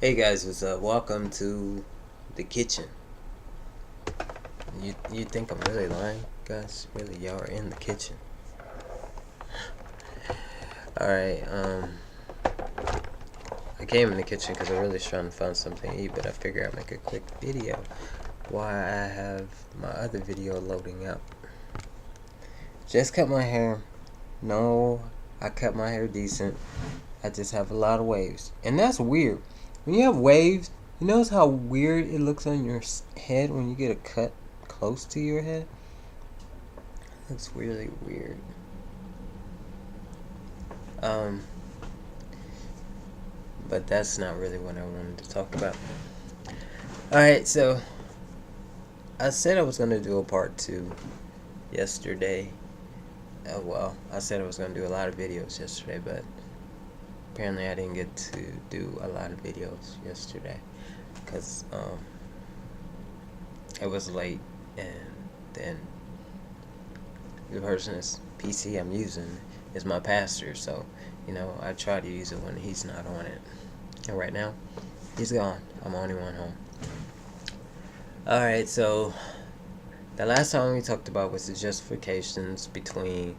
Hey guys, what's up? Welcome to the kitchen. You think I'm really lying, guys? Really, y'all are in the kitchen. All right. I came in the kitchen because I really was trying to find something to eat, but I figured I'd make a quick video while I have my other video loading up. Just cut my hair. No, I cut my hair decent. I just have a lot of waves, and that's weird. When you have waves, you notice how weird it looks on your head when you get a cut close to your head. It looks really weird. Um, but that's not really what I wanted to talk about. Alright, so I said I was going to do a part 2 yesterday. I said I was going to do a lot of videos yesterday, but apparently I didn't get to do a lot of videos yesterday because it was late, and then the person's PC I'm using is my pastor, so I try to use it when he's not on it. And right now, he's gone. I'm the only one home. Alright, so the last time we talked about was the justifications between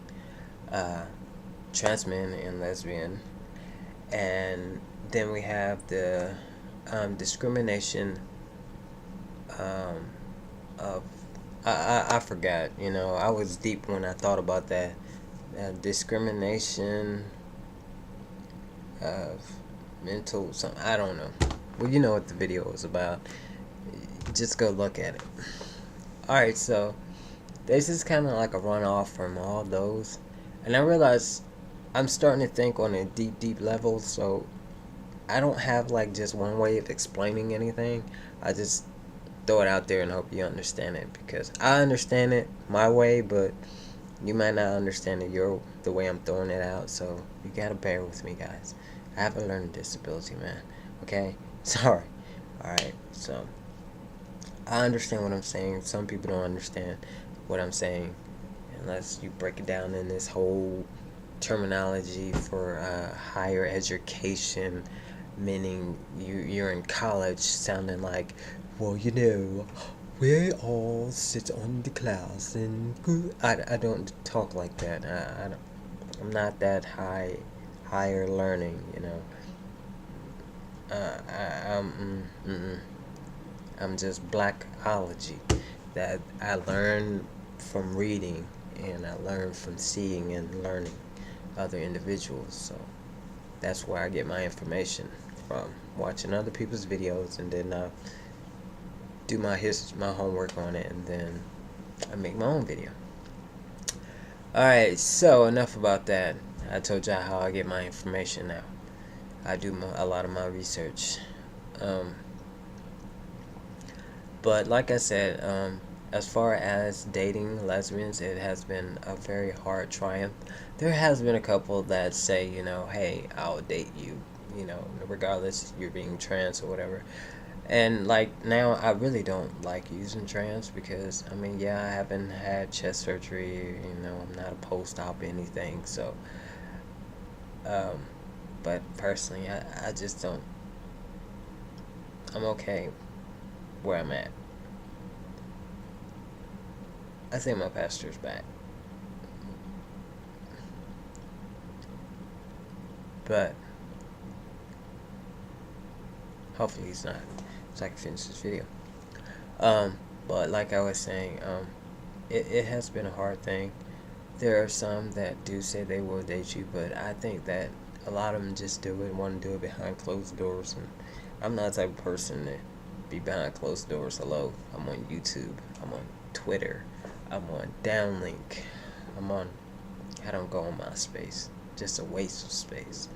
trans men and lesbian, and then we have the discrimination of I forgot. I was deep when I thought about that. Discrimination of mental something. I don't know. Well, you know what the video was about. Just go look at it. Alright, so this is kind of like a runoff from all those. And I realize I'm starting to think on a deep level, so I don't have like just one way of explaining anything. I just throw it out there and hope you understand it, because I understand it my way, but you might not understand it the way I'm throwing it out, so you gotta bear with me, guys. I have a learning disability, man. Okay? Sorry. Alright, so I understand what I'm saying. Some people don't understand what I'm saying unless you break it down in this whole terminology for higher education, meaning you're in college, sounding like, well, we all sit on the class and I don't talk like that. I'm not that higher learning, I'm just blackology that I learn from reading, and I learn from seeing and learning other individuals. So that's where I get my information from, watching other people's videos, and then do my homework on it, and then I make my own video. Alright, so enough about that. I told y'all how I get my information now. I do a lot of my research. But like I said, as far as dating lesbians, it has been a very hard triumph. There has been a couple that say, hey, I'll date you, regardless you're being trans or whatever. And like now, I really don't like using trans because yeah, I haven't had chest surgery. I'm not a post-op anything. So, um, but personally, I just don't. I'm okay where I'm at. I think my pastor's back, but hopefully he's not, so I can finish this video. But like I was saying, it has been a hard thing. There are some that do say they will date you, but I think that a lot of them just do it, want to do it behind closed doors, and I'm not the type of person to be behind closed doors. Hello, I'm on YouTube, I'm on Twitter, I'm on Downlink, I don't go on MySpace, just a waste of space.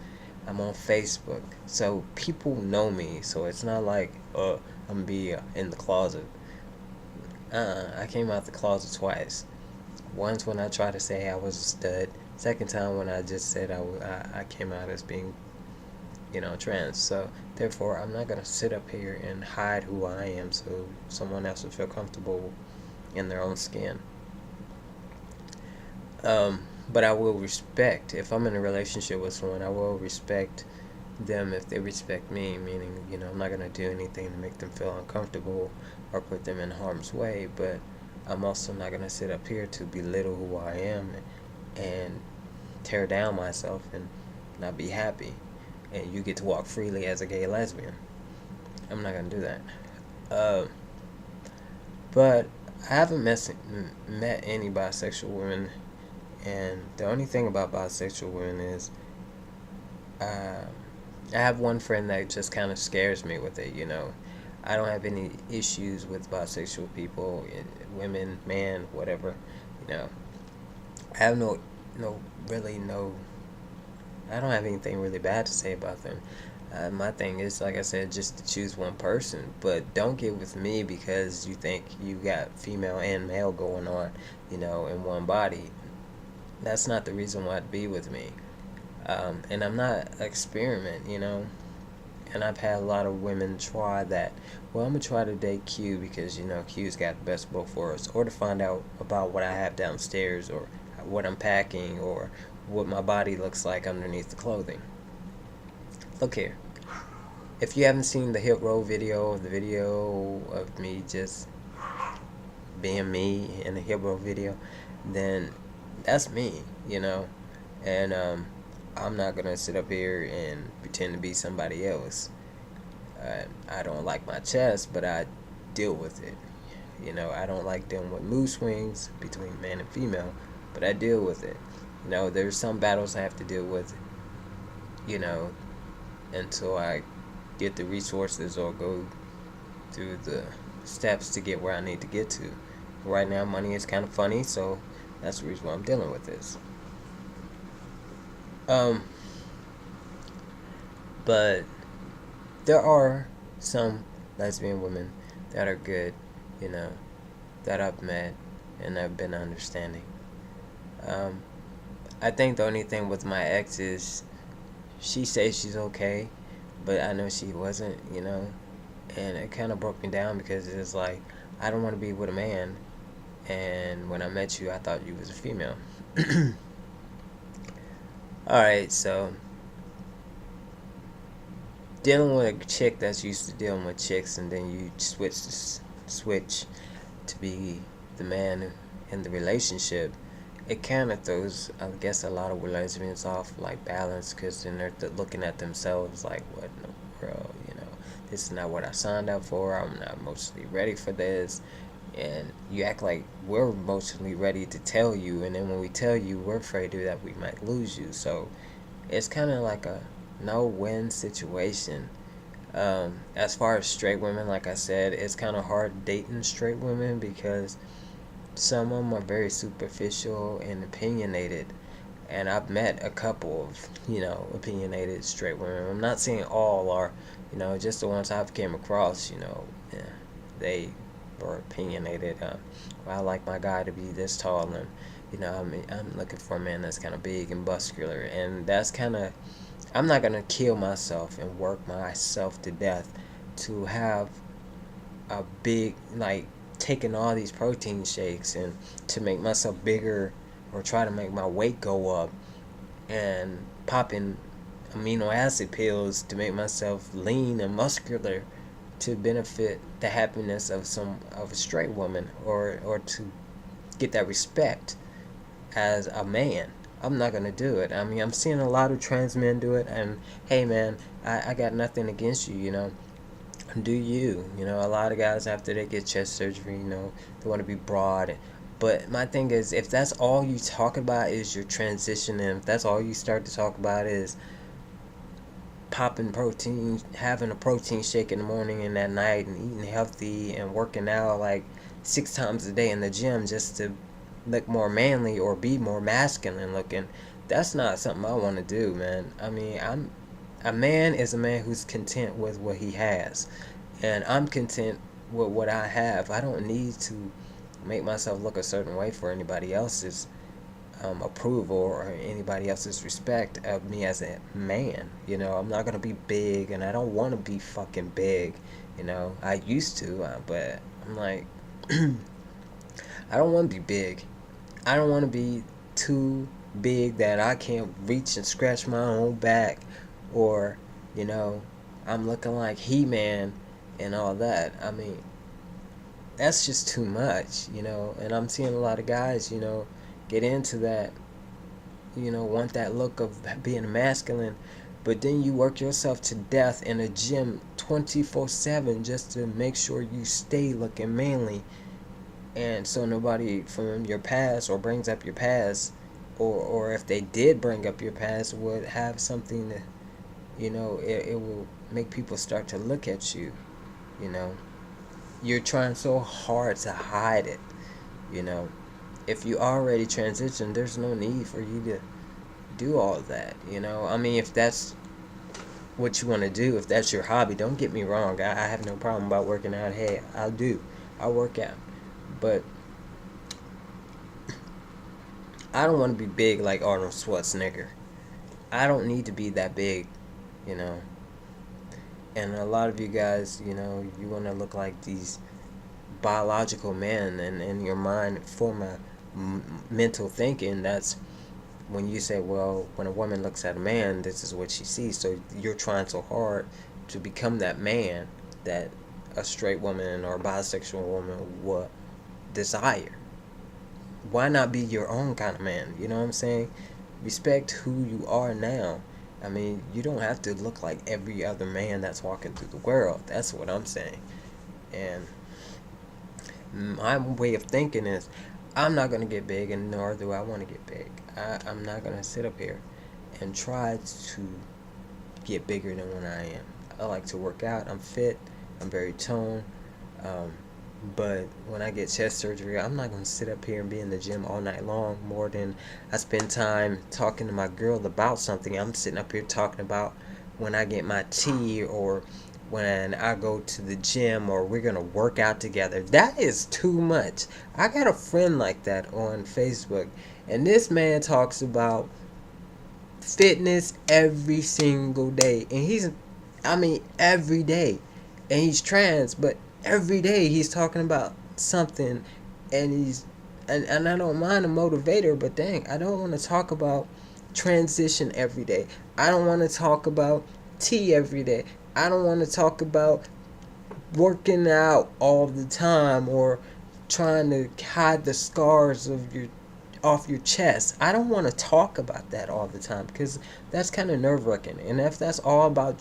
I'm on Facebook, so people know me, so it's not like, I'm gonna be in the closet. I came out the closet twice. Once when I tried to say I was a stud. Second time when I just said I came out as being, trans. So therefore, I'm not gonna sit up here and hide who I am so someone else will feel comfortable in their own skin. But I will respect, if I'm in a relationship with someone, I will respect them if they respect me, meaning, I'm not going to do anything to make them feel uncomfortable or put them in harm's way, but I'm also not going to sit up here to belittle who I am and tear down myself and not be happy. And you get to walk freely as a gay lesbian. I'm not going to do that. Uh, but I haven't met any bisexual women, and the only thing about bisexual women is uh, I have one friend that just kind of scares me with it. I don't have any issues with bisexual people, women, man, whatever. You know, I have no, I don't have anything really bad to say about them. My thing is, like I said, just to choose one person, but don't get with me because you think you got female and male going on, in one body. That's not the reason why to be with me. And I'm not an experiment. And I've had a lot of women try that. Well, I'm gonna try to date Q because Q's got the best of both worlds, or to find out about what I have downstairs, or what I'm packing, or what my body looks like underneath the clothing. Look here. If you haven't seen the hip roll video, the video of me just being me in the hip roll video, then that's me. And I'm not gonna sit up here and pretend to be somebody else. I don't like my chest, but I deal with it. I don't like dealing with mood swings between man and female, but I deal with it. There's some battles I have to deal with, you know, until I get the resources or go through the steps to get where I need to get to. Right now, money is kind of funny, so that's the reason why I'm dealing with this. Um, but there are some lesbian women that are good, you know, that I've met and I've been understanding. Um, I think the only thing with my ex is she says she's okay, but I know she wasn't. And it kind of broke me down because it's like, I don't want to be with a man, and when I met you, I thought you was a female. Alright, so dealing with a chick that's used to dealing with chicks, and then you switch to be the man in the relationship, it kind of throws, I guess, a lot of lesbians off like balance, because then they're looking at themselves like, what in the world, this is not what I signed up for. I'm not emotionally ready for this. And you act like we're emotionally ready to tell you, and then when we tell you, we're afraid that we might lose you. So it's kind of like a no-win situation. As far as straight women, like I said, it's kind of hard dating straight women because some of them are very superficial and opinionated. And I've met a couple of, opinionated straight women. I'm not saying all are, just the ones I've came across, yeah, they were opinionated. Well, I like my guy to be this tall, and, I'm looking for a man that's kind of big and muscular. And that's kind of, I'm not going to kill myself and work myself to death to have a big, like, taking all these protein shakes and to make myself bigger, or try to make my weight go up, and popping amino acid pills to make myself lean and muscular to benefit the happiness of a straight woman, or to get that respect as a man. I'm not gonna do it. I mean, I'm seeing a lot of trans men do it, and hey, man, I got nothing against you. Do you? A lot of guys after they get chest surgery, they want to be broad. But my thing is, if that's all you talk about is your transition, and if that's all you start to talk about is popping protein, having a protein shake in the morning and at night, and eating healthy and working out like 6 times a day in the gym just to look more manly or be more masculine looking, that's not something I want to do, man. I mean, a man is a man who's content with what he has, and I'm content with what I have. I don't need to make myself look a certain way for anybody else's approval or anybody else's respect of me as a man. I'm not gonna be big, and I don't want to be fucking big. I used to, but I'm like, I don't want to be big. I don't want to be too big that I can't reach and scratch my own back, or You know, I'm looking like He-Man and all that. I mean, that's just too much, you know. And I'm seeing a lot of guys, you know, get into that, you know, want that look of being masculine, but then you work yourself to death in a gym 24/7 just to make sure you stay looking manly, and so nobody from your past or brings up your past, or if they did bring up your past, would have something to, you know, it will make people start to look at you, you know. You're trying so hard to hide it, you know. If you already transitioned, there's no need for you to do all that, you know. I mean, if that's what you want to do, if that's your hobby, don't get me wrong. I have no problem about working out. Hey, I'll work out. But I don't want to be big like Arnold Schwarzenegger. I don't need to be that big, you know. And a lot of you guys, you know, you want to look like these biological men, and in your mind form a mental thinking. That's when you say, well, when a woman looks at a man, this is what she sees. So you're trying so hard to become that man that a straight woman or a bisexual woman would desire. Why not be your own kind of man? You know what I'm saying? Respect who you are now. I mean, you don't have to look like every other man that's walking through the world. That's what I'm saying. And my way of thinking is, I'm not going to get big, and nor do I want to get big. I'm not going to sit up here and try to get bigger than what I am. I like to work out. I'm fit. I'm very toned. Um, but when I get chest surgery, I'm not going to sit up here and be in the gym all night long more than I spend time talking to my girl about something. I'm sitting up here talking about when I get my tea, or when I go to the gym, or we're going to work out together. That is too much. I got a friend like that on Facebook, and this man talks about fitness every single day. And I mean, every day. And he's trans, but every day he's talking about something. And I don't mind a motivator, but dang, I don't want to talk about transition every day. I don't want to talk about tea every day. I don't want to talk about working out all the time, or trying to hide the scars of your off your chest. I don't want to talk about that all the time, because that's kind of nerve-wracking. And if that's all about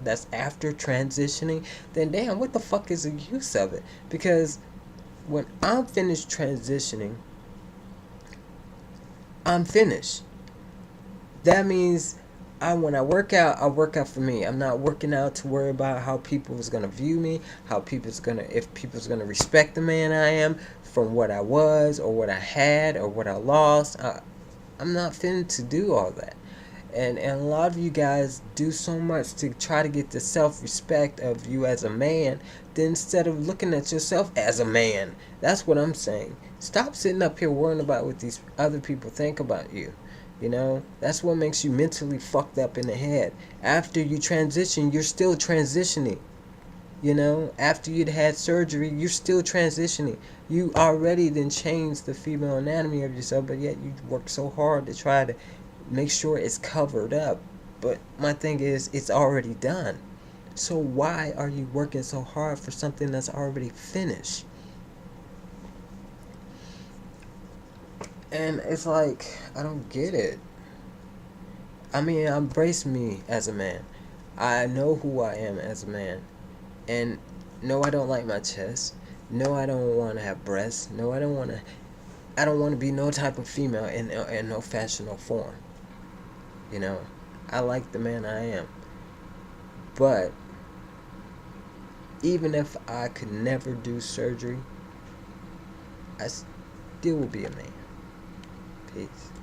that's after transitioning, then damn, what the fuck is the use of it? Because when I'm finished transitioning, I'm finished. That means when I work out for me. I'm not working out to worry about how people is gonna view me, if people's gonna respect the man I am from what I was, or what I had, or what I lost. I'm not finna to do all that. And a lot of you guys do so much to try to get the self-respect of you as a man, then instead of looking at yourself as a man. That's what I'm saying. Stop sitting up here worrying about what these other people think about you. You know, that's what makes you mentally fucked up in the head. After you transition, you're still transitioning. You know, after you'd had surgery, you're still transitioning. You already then changed the female anatomy of yourself, but yet you work so hard to try to make sure it's covered up. But my thing is, it's already done. So why are you working so hard for something that's already finished? And it's like, I don't get it. I mean, embrace me as a man. I know who I am as a man. And no, I don't like my chest. No, I don't want to have breasts. No, I don't want to be no type of female in no fashion or form. You know, I like the man I am. But even if I could never do surgery, I still will be a man. Peace.